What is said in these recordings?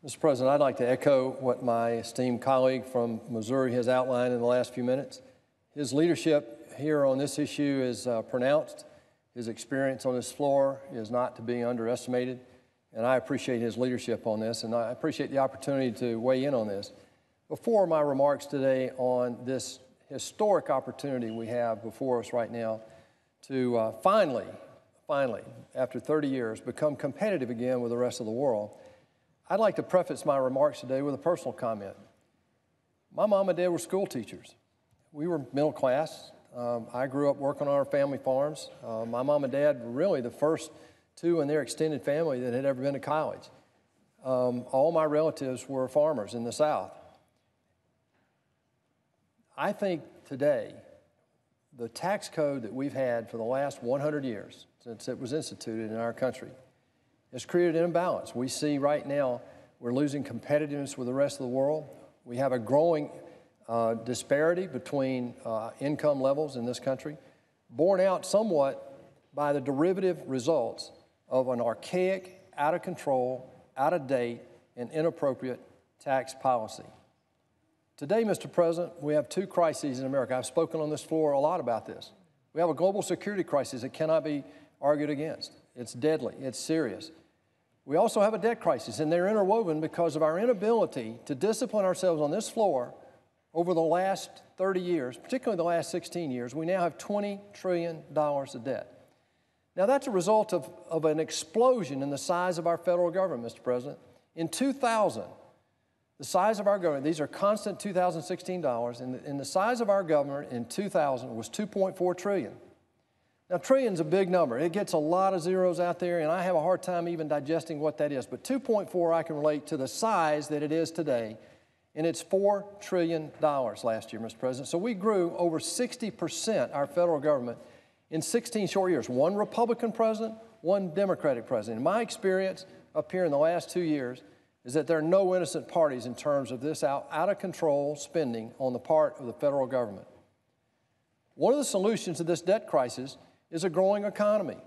Mr. President, I'd like to echo what my esteemed colleague from Missouri has outlined in the last few minutes. His leadership here on this issue is pronounced. His experience on this floor is not to be underestimated, and I appreciate his leadership on this, and I appreciate the opportunity to weigh in on this. Before my remarks today on this historic opportunity we have before us right now to finally, after 30 years, become competitive again with the rest of the world, I'd like to preface my remarks today with a personal comment. My mom and dad were school teachers. We were middle class. I grew up working on our family farms. My mom and dad were really the first two in their extended family that had ever been to college. All my relatives were farmers in the South. I think today, the tax code that we've had for the last 100 years, since it was instituted in our country, has created an imbalance. We see right now we're losing competitiveness with the rest of the world. We have a growing disparity between income levels in this country, borne out somewhat by the derivative results of an archaic, out of control, out of date, and inappropriate tax policy. Today, Mr. President, we have two crises in America. I've spoken on this floor a lot about this. We have a global security crisis that cannot be argued against. It's deadly. It's serious. We also have a debt crisis, and they're interwoven because of our inability to discipline ourselves on this floor over the last 30 years, particularly the last 16 years. We now have $20 trillion of debt. Now, that's a result of an explosion in the size of our federal government, Mr. President. In 2000, the size of our government, these are constant 2016 dollars, and the size of our government in 2000 was $2.4 trillion. Now, trillion's a big number. It gets a lot of zeros out there, and I have a hard time even digesting what that is. But 2.4 I can relate to the size that it is today, and it's $4 trillion last year, Mr. President. So we grew over 60% our federal government in 16 short years. One Republican president, one Democratic president. In my experience up here in the last 2 years is that there are no innocent parties in terms of this out-of-control spending on the part of the federal government. One of the solutions to this debt crisis is a growing economy.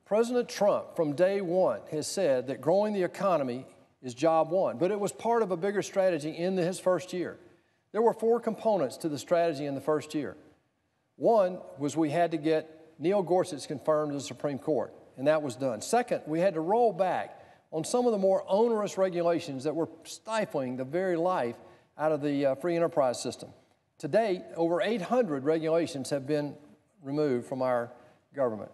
President Trump, from day one, has said that growing the economy is job one, but it was part of a bigger strategy in his first year. There were 4 components to the strategy in the first year. One was we had to get Neil Gorsuch confirmed to the Supreme Court, and that was done. Second, we had to roll back on some of the more onerous regulations that were stifling the very life out of the free enterprise system. To date, over 800 regulations have been removed from our government.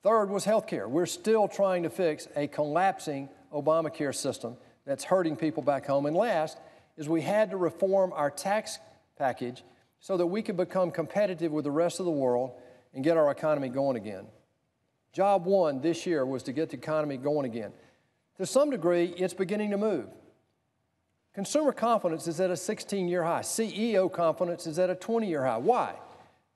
Third was health care. We're still trying to fix a collapsing Obamacare system that's hurting people back home. And last is we had to reform our tax package so that we could become competitive with the rest of the world and get our economy going again. Job one this year was to get the economy going again. To some degree, it's beginning to move. Consumer confidence is at a 16-year high. CEO confidence is at a 20-year high. Why?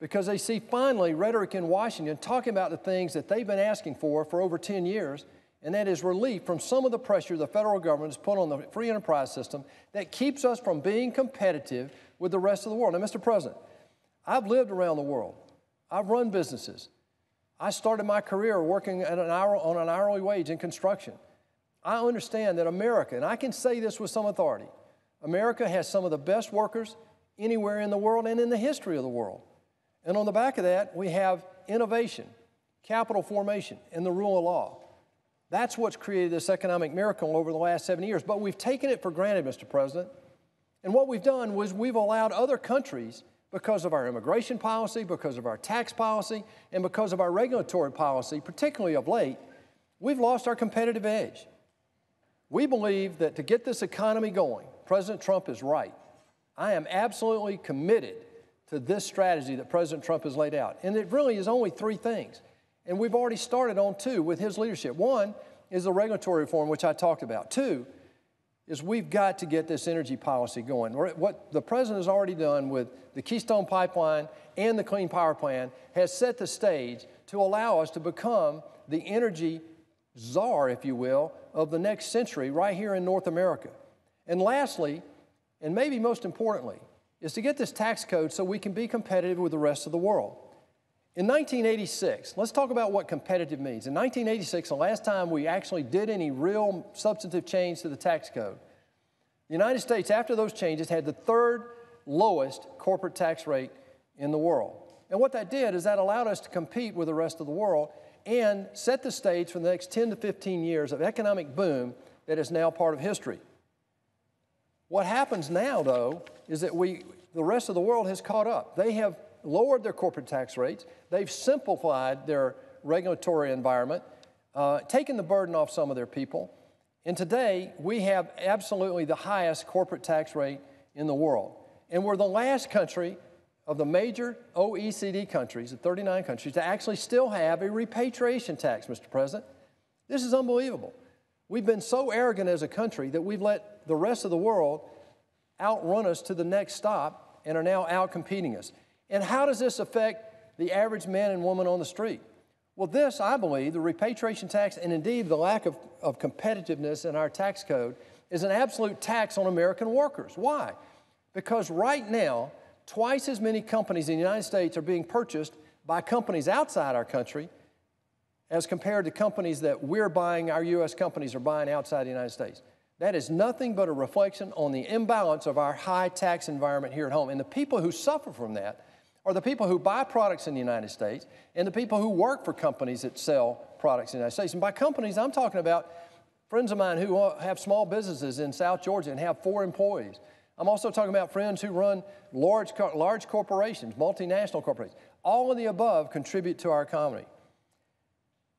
Because they see finally rhetoric in Washington talking about the things that they've been asking for over 10 years, and that is relief from some of the pressure the federal government has put on the free enterprise system that keeps us from being competitive with the rest of the world. Now, Mr. President, I've lived around the world. I've run businesses. I started my career working on an hourly wage in construction. I understand that America, and I can say this with some authority, America has some of the best workers anywhere in the world and in the history of the world. And on the back of that, we have innovation, capital formation, and the rule of law. That's what's created this economic miracle over the last 7 years. But we've taken it for granted, Mr. President. And what we've done was we've allowed other countries, because of our immigration policy, because of our tax policy, and because of our regulatory policy, particularly of late, we've lost our competitive edge. We believe that to get this economy going, President Trump is right. I am absolutely committed to this strategy that President Trump has laid out. And it really is only 3 things. And we've already started on 2 with his leadership. 1 is the regulatory reform, which I talked about. 2 is we've got to get this energy policy going. What the President has already done with the Keystone Pipeline and the Clean Power Plan has set the stage to allow us to become the energy czar, if you will, of the next century right here in North America. And lastly, and maybe most importantly, is to get this tax code so we can be competitive with the rest of the world. In 1986, let's talk about what competitive means. In 1986, the last time we actually did any real substantive change to the tax code, the United States, after those changes, had the third lowest corporate tax rate in the world. And what that did is that allowed us to compete with the rest of the world and set the stage for the next 10 to 15 years of economic boom that is now part of history. What happens now, though, is that the rest of the world has caught up. They have lowered their corporate tax rates. They've simplified their regulatory environment, taken the burden off some of their people. And today, we have absolutely the highest corporate tax rate in the world. And we're the last country of the major OECD countries, the 39 countries, to actually still have a repatriation tax, Mr. President. This is unbelievable. We've been so arrogant as a country that we've let the rest of the world outrun us to the next stop and are now out-competing us. And how does this affect the average man and woman on the street? Well, this, I believe, the repatriation tax and indeed the lack of competitiveness in our tax code is an absolute tax on American workers. Why? Because right now, twice as many companies in the United States are being purchased by companies outside our country as compared to companies that we're buying, our U.S. companies are buying outside the United States. That is nothing but a reflection on the imbalance of our high tax environment here at home. And the people who suffer from that are the people who buy products in the United States and the people who work for companies that sell products in the United States. And by companies, I'm talking about friends of mine who have small businesses in South Georgia and have 4 employees. I'm also talking about friends who run large corporations, multinational corporations. All of the above contribute to our economy.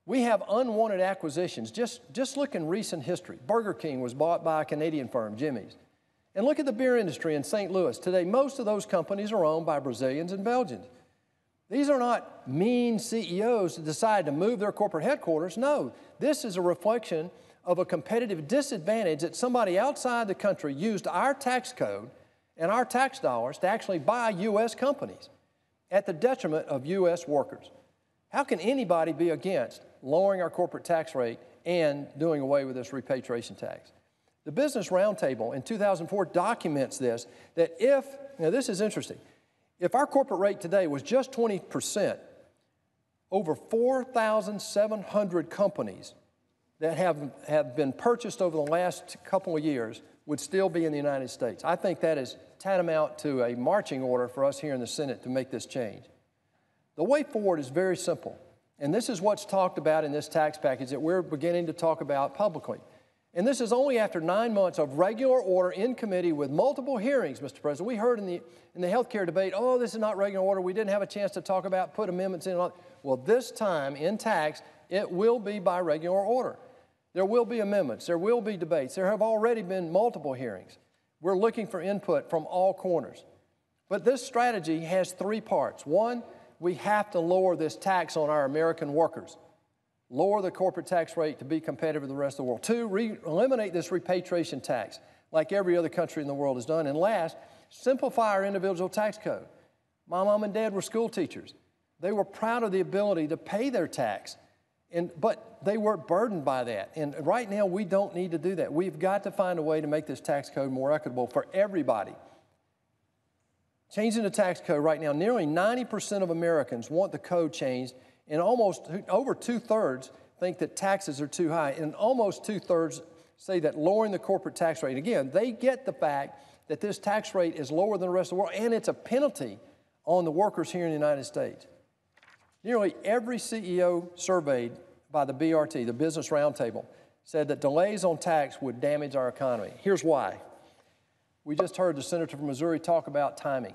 We have unwanted acquisitions. Just look in recent history. Burger King was bought by a Canadian firm, Jimmy's. And look at the beer industry in St. Louis. Today, most of those companies are owned by Brazilians and Belgians. These are not mean CEOs that decide to move their corporate headquarters. No, this is a reflection of a competitive disadvantage that somebody outside the country used our tax code and our tax dollars to actually buy U.S. companies at the detriment of U.S. workers. How can anybody be against lowering our corporate tax rate and doing away with this repatriation tax? The Business Roundtable in 2004 documents this, that now this is interesting, if our corporate rate today was just 20%, over 4,700 companies that have been purchased over the last couple of years would still be in the United States. I think that is tantamount to a marching order for us here in the Senate to make this change. The way forward is very simple, and this is what's talked about in this tax package that we're beginning to talk about publicly. And this is only after 9 months of regular order in committee with multiple hearings, Mr. President. We heard in the health care debate, oh, this is not regular order. We didn't have a chance to talk about, put amendments in. Well, this time in tax, it will be by regular order. There will be amendments. There will be debates. There have already been multiple hearings. We're looking for input from all corners. But this strategy has 3 parts. 1, we have to lower this tax on our American workers. Lower the corporate tax rate to be competitive with the rest of the world. 2, eliminate this repatriation tax like every other country in the world has done. And last, simplify our individual tax code. My mom and dad were school teachers. They were proud of the ability to pay their tax, but they weren't burdened by that. And right now, we don't need to do that. We've got to find a way to make this tax code more equitable for everybody. Changing the tax code right now, nearly 90% of Americans want the code changed, and almost over 2/3 think that taxes are too high, and almost 2/3 say that lowering the corporate tax rate, again, they get the fact that this tax rate is lower than the rest of the world, and it's a penalty on the workers here in the United States. Nearly every CEO surveyed by the BRT, the Business Roundtable, said that delays on tax would damage our economy. Here's why. We just heard the senator from Missouri talk about timing.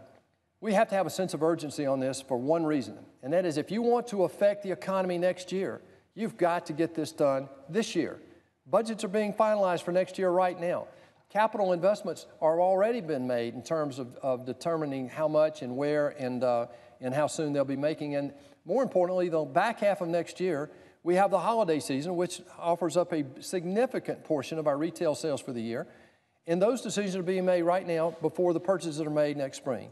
We have to have a sense of urgency on this for one reason, and that is if you want to affect the economy next year, you've got to get this done this year. Budgets are being finalized for next year right now. Capital investments are already been made in terms of determining how much and where and how soon they'll be making. And more importantly, the back half of next year, we have the holiday season, which offers up a significant portion of our retail sales for the year. And those decisions are being made right now before the purchases that are made next spring.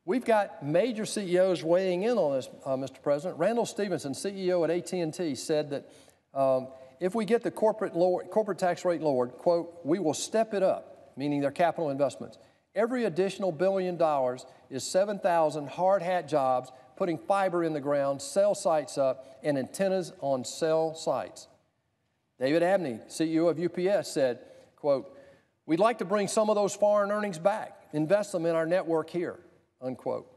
We've got major CEOs weighing in on this, Mr. President. Randall Stephenson, CEO at AT&T, said that if we get the corporate tax rate lowered, quote, we will step it up, meaning their capital investments. Every additional $1 billion is 7,000 hard hat jobs putting fiber in the ground, cell sites up, and antennas on cell sites. David Abney, CEO of UPS, said, quote, "We'd like to bring some of those foreign earnings back, invest them in our network here," unquote.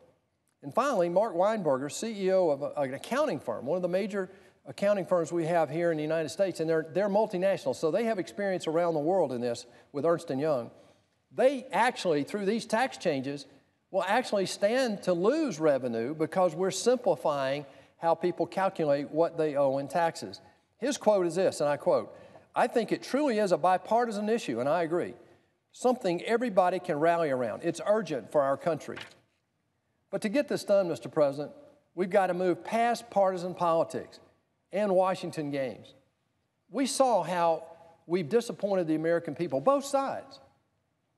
And finally, Mark Weinberger, CEO of an accounting firm, one of the major accounting firms we have here in the United States, and they're multinational, so they have experience around the world in this with Ernst & Young. They actually, through these tax changes, will actually stand to lose revenue because we're simplifying how people calculate what they owe in taxes. His quote is this, and I quote, "I think it truly is a bipartisan issue," and I agree, "something everybody can rally around. It's urgent for our country." But to get this done, Mr. President, we've got to move past partisan politics and Washington games. We saw how we've disappointed the American people, both sides.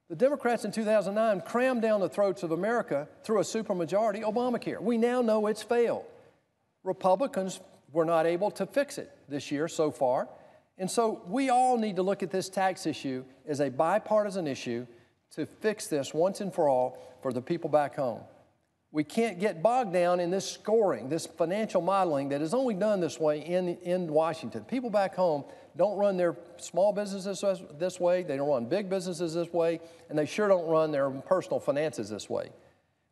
The Democrats in 2009 crammed down the throats of America through a supermajority, Obamacare. We now know it's failed. Republicans were not able to fix it this year so far. And so we all need to look at this tax issue as a bipartisan issue to fix this once and for all for the people back home. We can't get bogged down in this scoring, this financial modeling that is only done this way in Washington. People back home don't run their small businesses this way, they don't run big businesses this way, and they sure don't run their personal finances this way.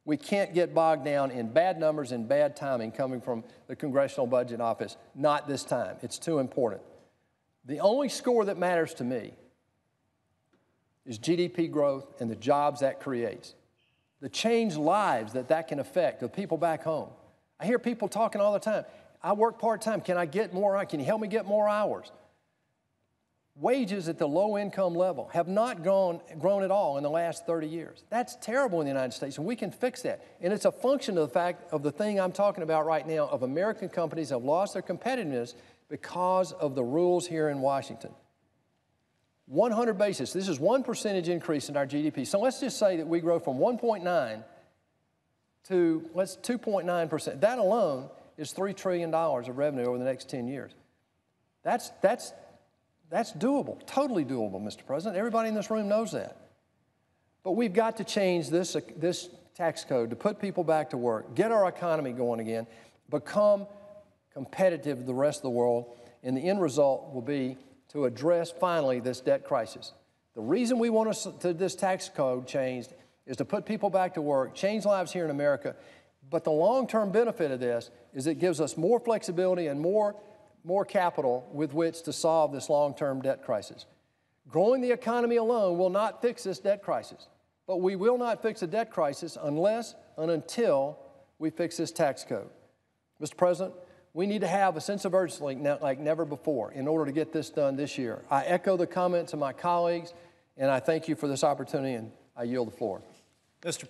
We can't get bogged down in bad numbers and bad timing coming from the Congressional Budget Office. Not this time. It's too important. The only score that matters to me is GDP growth and the jobs that creates. The changed lives that can affect the people back home. I hear people talking all the time. I work part-time. Can I get more? Can you help me get more hours? Wages at the low-income level have not grown at all in the last 30 years. That's terrible in the United States, and we can fix that. And it's a function of the fact of the thing I'm talking about right now of American companies have lost their competitiveness because of the rules here in Washington. 100 basis, this is 1% increase in our GDP. So let's just say that we grow from 1.9 to 2.9%. That alone is $3 trillion of revenue over the next 10 years. That's doable, totally doable, Mr. President. Everybody in this room knows that. But we've got to change this tax code to put people back to work, get our economy going again, become competitive with the rest of the world, and the end result will be to address finally this debt crisis. The reason we want this tax code changed is to put people back to work, change lives here in America, but the long-term benefit of this is it gives us more flexibility and more capital with which to solve this long-term debt crisis. Growing the economy alone will not fix this debt crisis, but we will not fix a debt crisis unless and until we fix this tax code. Mr. President, we need to have a sense of urgency like never before in order to get this done this year. I echo the comments of my colleagues, and I thank you for this opportunity, and I yield the floor. Mr.